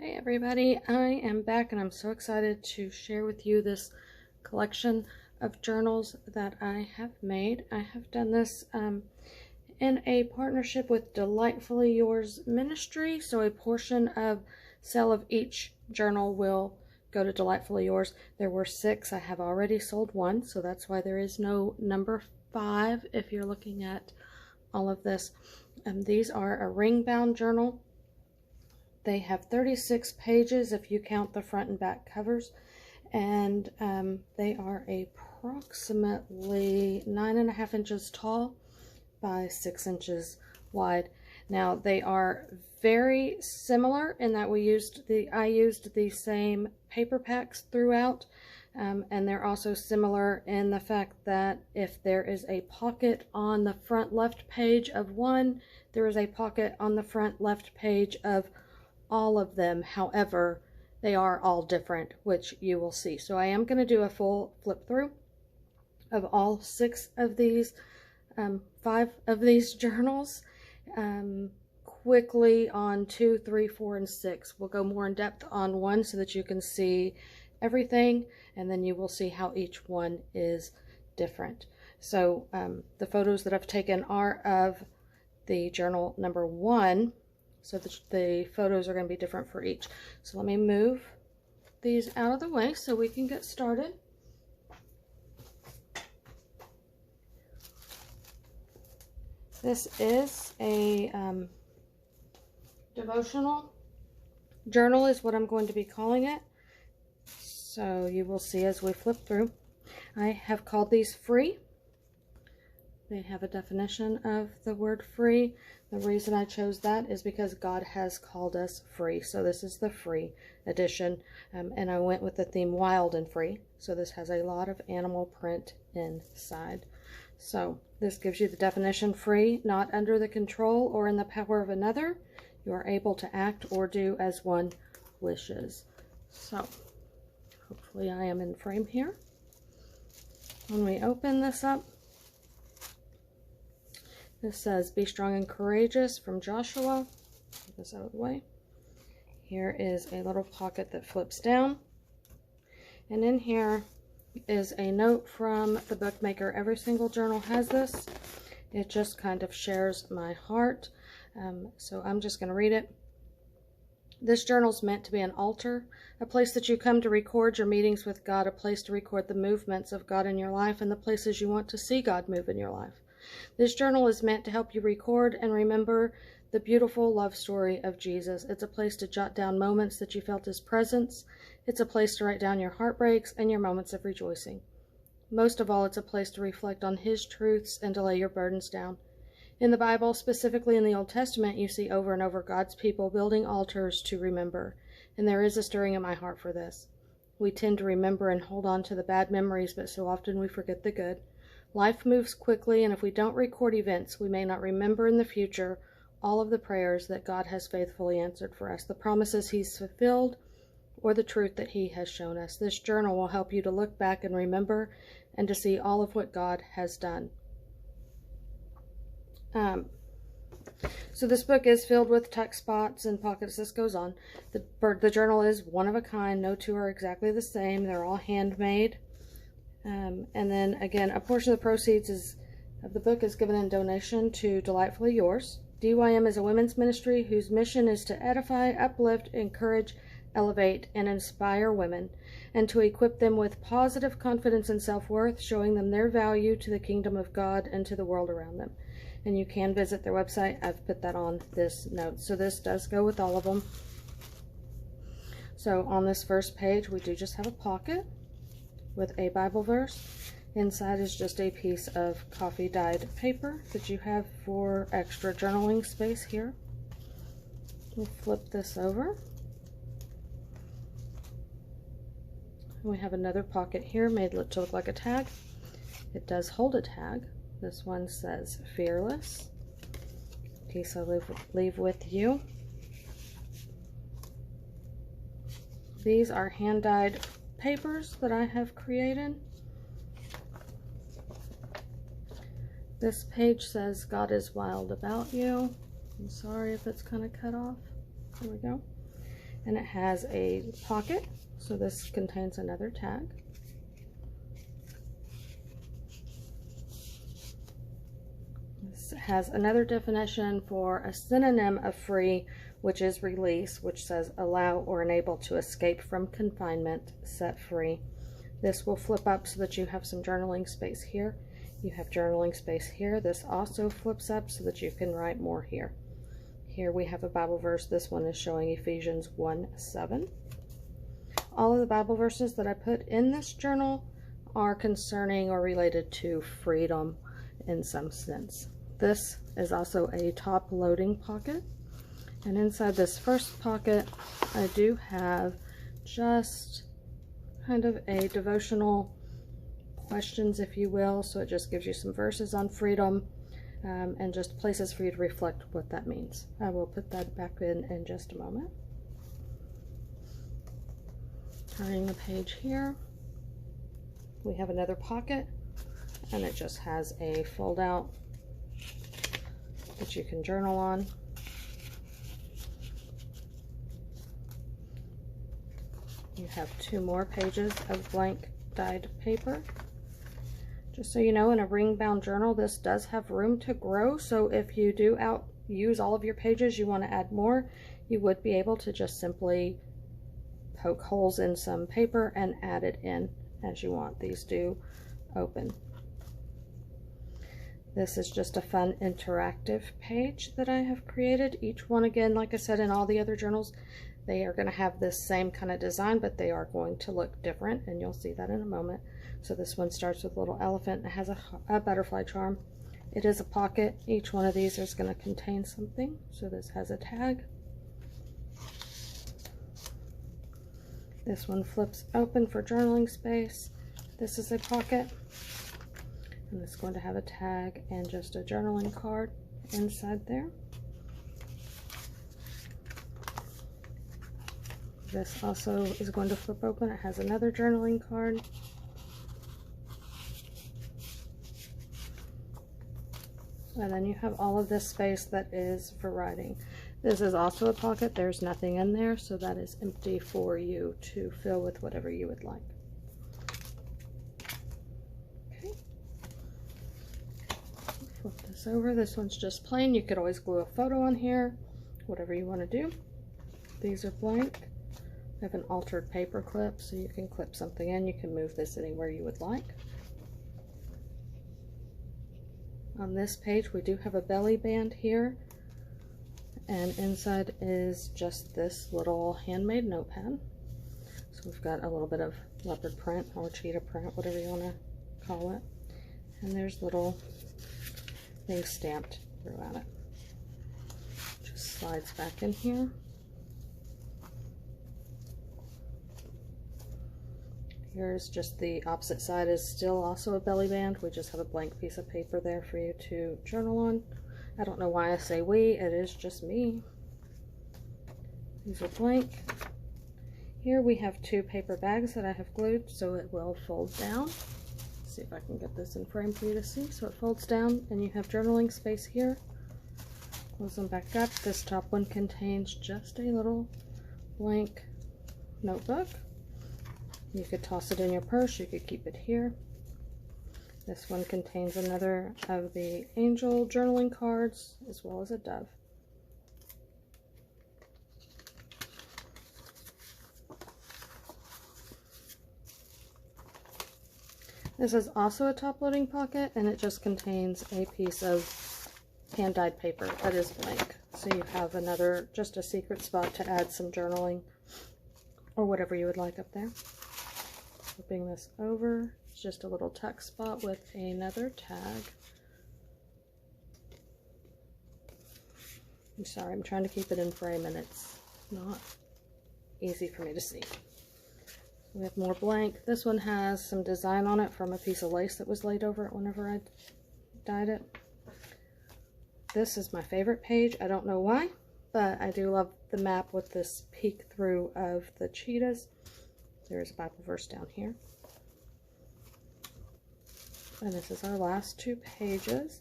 Hey everybody, I am back and I'm so excited to share with you this collection of journals that I have made. I have done this in a partnership with Delightfully Yours Ministry, so a portion of sale of each journal will go to Delightfully Yours. There were 6. I have already sold 1, so that's why there is no number 5 if you're looking at all of this. These are a ring-bound journal. They have 36 pages if you count the front and back covers, and they are approximately 9.5 inches tall by 6 inches wide. Now they are very similar in that I used the same paper packs throughout, and they're also similar in the fact that if there is a pocket on the front left page of one, there is a pocket on the front left page of all of them. However, they are all different, which you will see. So I am going to do a full flip through of all 6 of these, 5 of these journals, quickly on 2, 3, 4, and 6. We'll go more in depth on 1 so that you can see everything, and then you will see how each one is different. So the photos that I've taken are of the journal number 1. So the photos are going to be different for each. So let me move these out of the way so we can get started. This is a devotional journal is what I'm going to be calling it. So you will see as we flip through. I have called these free. They have a definition of the word free. The reason I chose that is because God has called us free. So this is the free edition. And I went with the theme wild and free. So this has a lot of animal print inside. So this gives you the definition: free, not under the control or in the power of another. You are able to act or do as one wishes. So hopefully I am in frame here. When we open this up, this says, "Be strong and courageous," from Joshua. Get this out of the way. Here is a little pocket that flips down. And in here is a note from the bookmaker. Every single journal has this. It just kind of shares my heart. So I'm just going to read it. "This journal is meant to be an altar, a place that you come to record your meetings with God, a place to record the movements of God in your life and the places you want to see God move in your life. This journal is meant to help you record and remember the beautiful love story of Jesus. It's a place to jot down moments that you felt His presence. It's a place to write down your heartbreaks and your moments of rejoicing. Most of all, it's a place to reflect on His truths and to lay your burdens down. In the Bible, specifically in the Old Testament, you see over and over God's people building altars to remember. And there is a stirring in my heart for this. We tend to remember and hold on to the bad memories, but so often we forget the good. Life moves quickly, and if we don't record events, we may not remember in the future all of the prayers that God has faithfully answered for us, the promises He's fulfilled, or the truth that He has shown us. This journal will help you to look back and remember and to see all of what God has done." So this book is filled with tuck spots and pockets. This goes on. The journal is one of a kind. No two are exactly the same. They're all handmade. And then again, a portion of the proceeds of the book is given in donation to Delightfully Yours. DYM is a women's ministry whose mission is to edify, uplift, encourage, elevate, and inspire women, and to equip them with positive confidence and self-worth, showing them their value to the kingdom of God and to the world around them. And you can visit their website. I've put that on this note. So this does go with all of them. So on this first page, we do just have a pocket with a Bible verse. Inside is just a piece of coffee dyed paper that you have for extra journaling space here. We'll flip this over. We have another pocket here made to look like a tag. It does hold a tag. This one says "Fearless." Piece I leave with you. These are hand dyed papers that I have created. This page says "God is wild about you." I'm sorry if it's kind of cut off. There we go. and it has a pocket, so this contains another tag. This has another definition for a synonym of free, which is release, which says allow or enable to escape from confinement, set free. This will flip up so that you have some journaling space here. You have journaling space here. This also flips up so that you can write more here. Here we have a Bible verse. This one is showing Ephesians 1:7. All of the Bible verses that I put in this journal are concerning or related to freedom in some sense. This is also a top loading pocket. And inside this first pocket, I do have just kind of a devotional questions, if you will. So it just gives you some verses on freedom and just places for you to reflect what that means. I will put that back in just a moment. Turning the page here, we have another pocket, and it just has a fold out that you can journal on. You have 2 more pages of blank dyed paper. Just so you know, in a ring bound journal, this does have room to grow, so if you do use all of your pages, you want to add more, you would be able to just simply poke holes in some paper and add it in as you want. These do open. This is just a fun interactive page that I have created. Each one, again, like I said, in all the other journals, they are going to have this same kind of design, but they are going to look different, and you'll see that in a moment. So this one starts with a little elephant. It has a butterfly charm. It is a pocket. Each one of these is going to contain something. So this has a tag. This one flips open for journaling space. This is a pocket, and it's going to have a tag and just a journaling card inside there. This also is going to flip open. It has another journaling card. And then you have all of this space that is for writing. This is also a pocket. There's nothing in there, so that is empty for you to fill with whatever you would like. Okay. Flip this over. This one's just plain. You could always glue a photo on here, whatever you want to do. These are blank. I have an altered paper clip, so you can clip something in. You can move this anywhere you would like. On this page, we do have a belly band here, and inside is just this little handmade notepad. So we've got a little bit of leopard print or cheetah print, whatever you want to call it. And there's little things stamped throughout it. Just slides back in here. Here's just the opposite side, is still also a belly band. We just have a blank piece of paper there for you to journal on. I don't know why I say we, it is just me. These are blank. Here we have 2 paper bags that I have glued so it will fold down. Let's see if I can get this in frame for you to see. So it folds down and you have journaling space here. Close them back up. This top one contains just a little blank notebook. You could toss it in your purse, you could keep it here. This one contains another of the angel journaling cards, as well as a dove. This is also a top-loading pocket, and it just contains a piece of hand-dyed paper that is blank. So you have another, just a secret spot to add some journaling or whatever you would like up there. Flipping this over, it's just a little tuck spot with another tag. I'm sorry, I'm trying to keep it in frame and it's not easy for me to see. We have more blank. This one has some design on it from a piece of lace that was laid over it whenever I dyed it. This is my favorite page. I don't know why, but I do love the map with this peek through of the cheetahs. There's a Bible verse down here. And this is our last 2 pages.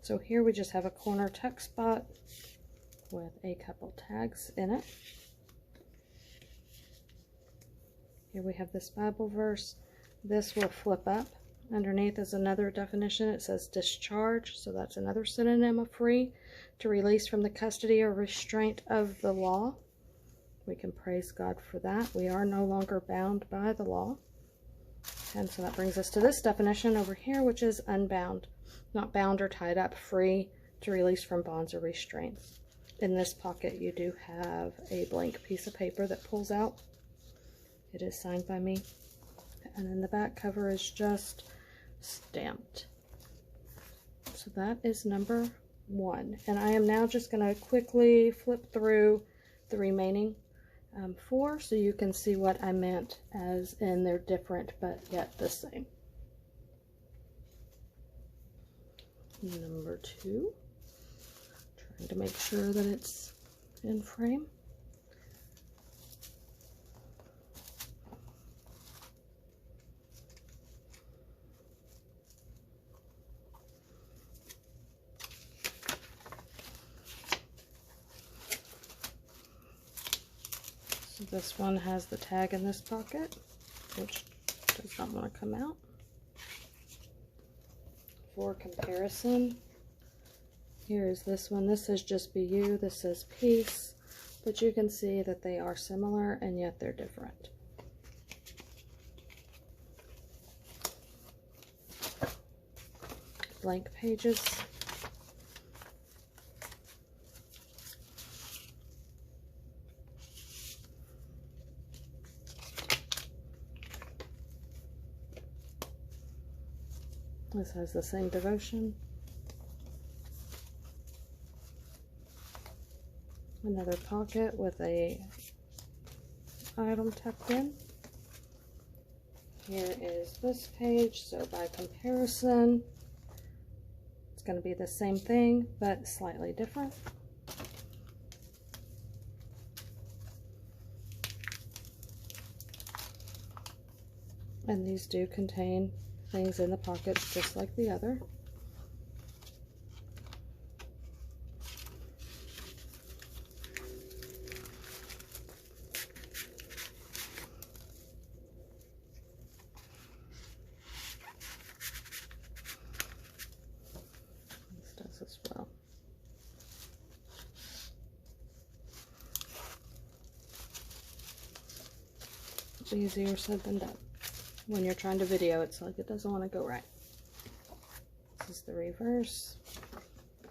So here we just have a corner tuck spot with a couple tags in it. Here we have this Bible verse. This will flip up. Underneath is another definition. It says discharge, so that's another synonym of free, to release from the custody or restraint of the law. We can praise God for that. We are no longer bound by the law. And so that brings us to this definition over here, which is unbound. Not bound or tied up, free to release from bonds or restraints. In this pocket, you do have a blank piece of paper that pulls out. It is signed by me. And then the back cover is just stamped. So that is number 1. And I am now just going to quickly flip through the remaining 4 so you can see what I meant, as in they're different but yet the same. Number 2. Trying to make sure that it's in frame. So this one has the tag in this pocket, which does not want to come out. For comparison, here is this one. This says just be you, this says peace, but you can see that they are similar and yet they're different. Blank pages. This has the same devotion. Another pocket with a item tucked in. Here is this page, so by comparison, it's going to be the same thing, but slightly different. And these do contain things in the pockets just like the other. This does as well. It's easier said than done. When you're trying to video, it's like it doesn't want to go right. This is the reverse.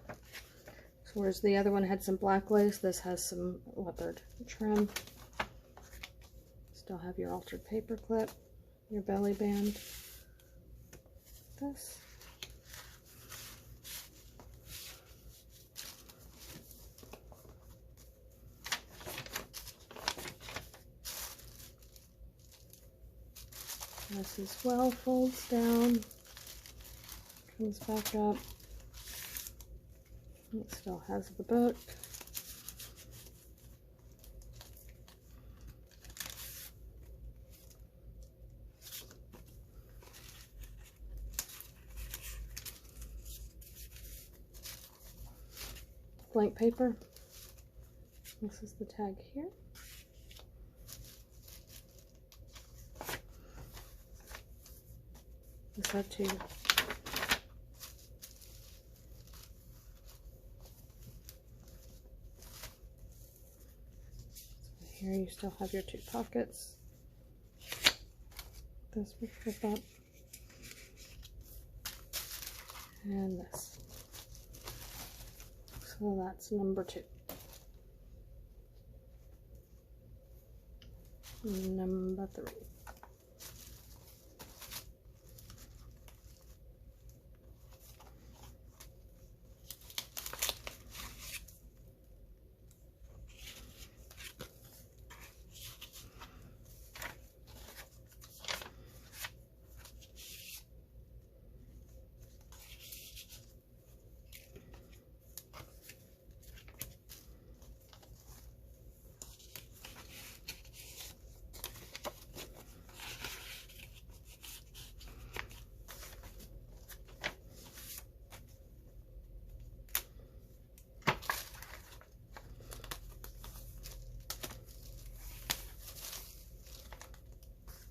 So whereas the other one had some black lace, this has some leopard trim. Still have your altered paper clip, your belly band. This. This as well folds down, comes back up. It still has the book. Blank paper. This is the tag here. This had 2. So here you still have your 2 pockets. This will flip up. And this. So that's number 2. Number 3.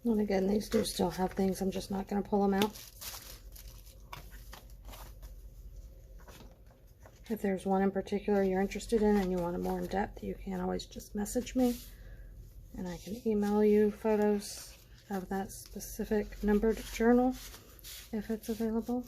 And again, these do still have things. I'm just not going to pull them out. If there's one in particular you're interested in and you want it more in depth, you can always just message me and I can email you photos of that specific numbered journal if it's available.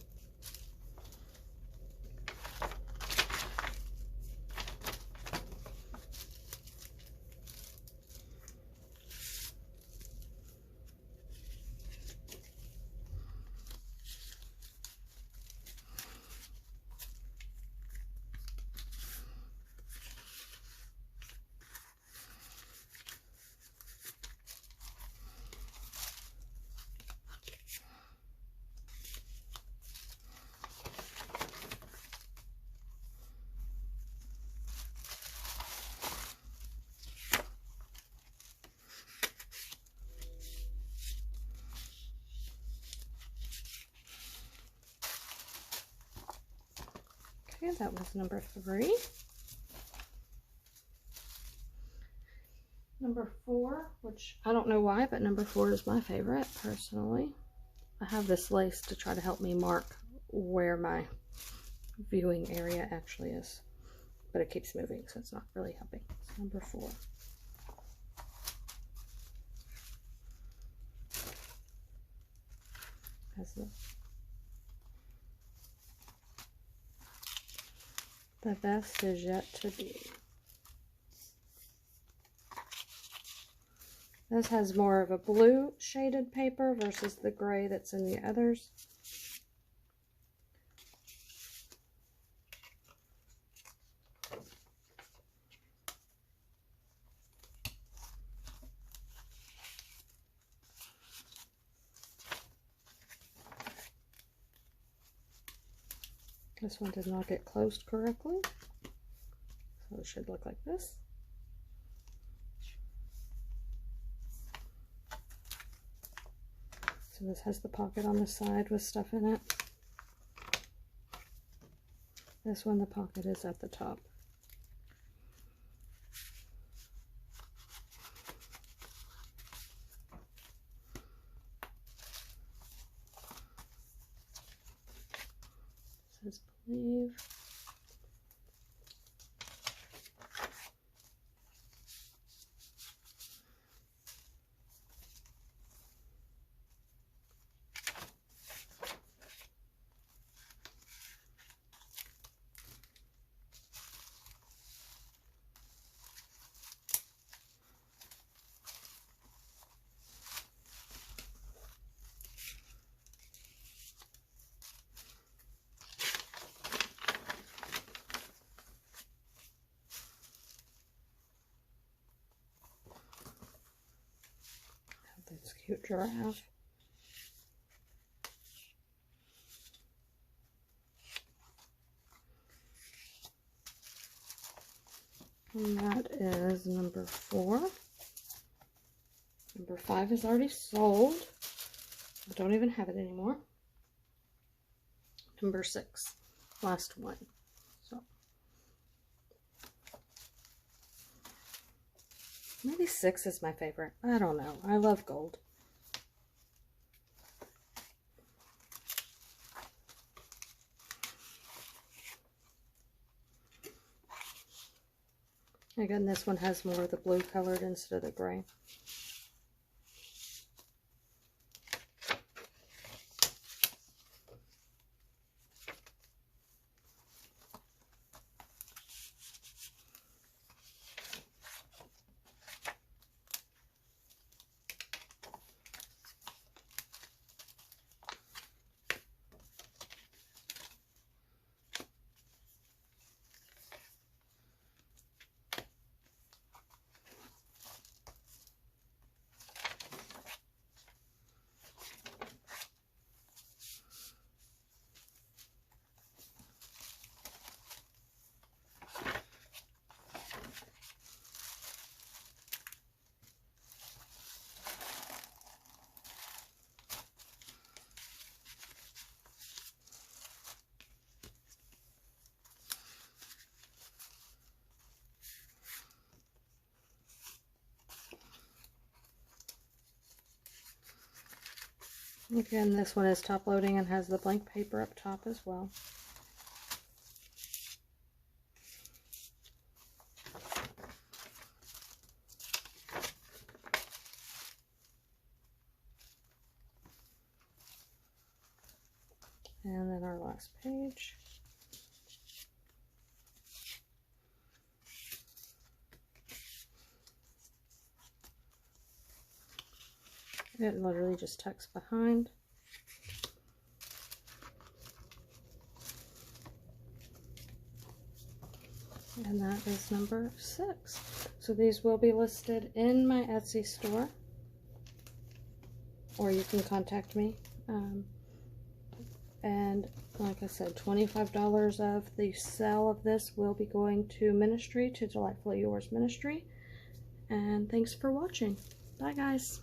Okay, that was number 3. Number 4, which I don't know why, but number 4 is my favorite personally. I have this lace to try to help me mark where my viewing area actually is, but it keeps moving, so it's not really helping. So number 4. Has the best is yet to be. This has more of a blue shaded paper versus the gray that's in the others. This one did not get closed correctly, so it should look like this. So this has the pocket on the side with stuff in it. This one, the pocket is at the top. It says believe. This cute giraffe. And that is number 4. Number 5 is already sold. I don't even have it anymore. Number 6, last one. So maybe 6 is my favorite. I don't know. I love gold. Again, this one has more of the blue colored instead of the gray. Again, this one is top loading and has the blank paper up top as well. And then our last page. It literally just tucks behind. And that is number 6. So these will be listed in my Etsy store, or you can contact me. And like I said, $25 of the sale of this will be going to ministry, to Delightfully Yours Ministry. And thanks for watching. Bye, guys.